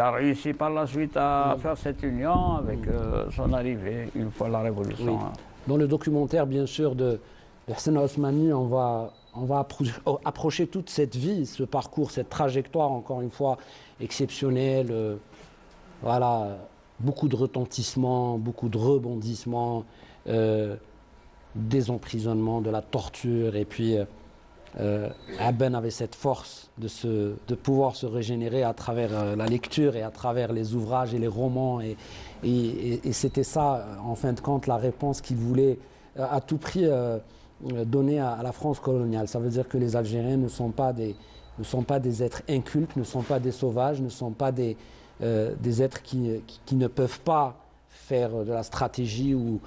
a réussi par la suite à faire cette union avec son arrivée une fois la révolution. Oui. Dans le documentaire, bien sûr, de Hassan Osmani, on va approcher toute cette vie, ce parcours, cette trajectoire, encore une fois, exceptionnelle. Voilà, beaucoup de retentissements, beaucoup de rebondissements, des emprisonnements, de la torture. Et puis, Aben avait cette force de pouvoir se régénérer à travers la lecture et à travers les ouvrages et les romans. Et c'était ça, en fin de compte, la réponse qu'il voulait à tout prix donner à la France coloniale. Ça veut dire que les Algériens ne sont pas des êtres incultes, ne sont pas des sauvages, ne sont pas des êtres qui ne peuvent pas faire de la stratégie ou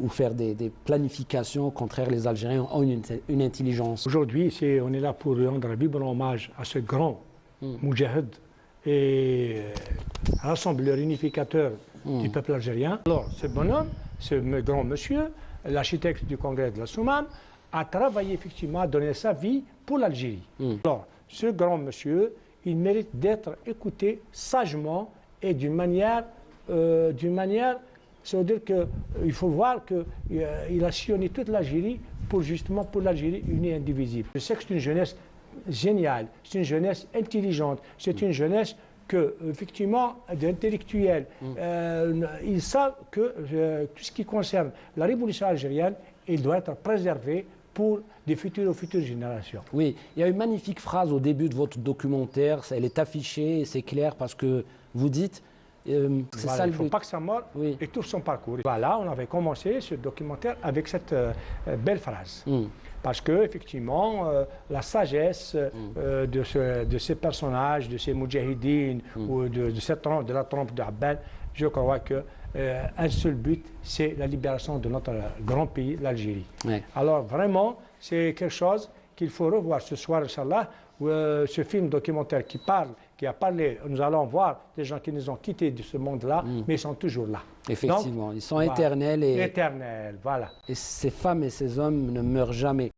faire des planifications. Au contraire, les Algériens ont une intelligence. Aujourd'hui, on est là pour rendre un vibrant hommage à ce grand moudjahid et rassembleur unificateur du peuple algérien. Alors, ce bonhomme, ce grand monsieur, l'architecte du congrès de la Soumane, a travaillé effectivement à donner sa vie pour l'Algérie. Alors, ce grand monsieur, il mérite d'être écouté sagement et d'une manière, c'est-à-dire qu'il faut voir qu'il a sillonné toute l'Algérie justement pour l'Algérie unie et indivisible. Je sais que c'est une jeunesse géniale, c'est une jeunesse intelligente, c'est une jeunesse que, effectivement, d'intellectuels, ils savent que tout ce qui concerne la révolution algérienne, il doit être préservé pour des futures générations. Oui, il y a une magnifique phrase au début de votre documentaire, elle est affichée, c'est clair, parce que vous dites... Voilà, il ne faut pas que ça meure et tout son parcours. Voilà, on avait commencé ce documentaire avec cette belle phrase. Parce que, effectivement, la sagesse de ces personnages, de ces moudjahidines ou de la trompe d'Aben, je crois qu'un seul but, c'est la libération de notre grand pays, l'Algérie. Alors, vraiment, c'est quelque chose qu'il faut revoir ce soir, Inch'Allah, ce film documentaire qui a parlé, nous allons voir des gens qui nous ont quittés de ce monde-là, mais ils sont toujours là. Effectivement, donc, ils sont éternels. Éternels, voilà. Et ces femmes et ces hommes ne meurent jamais.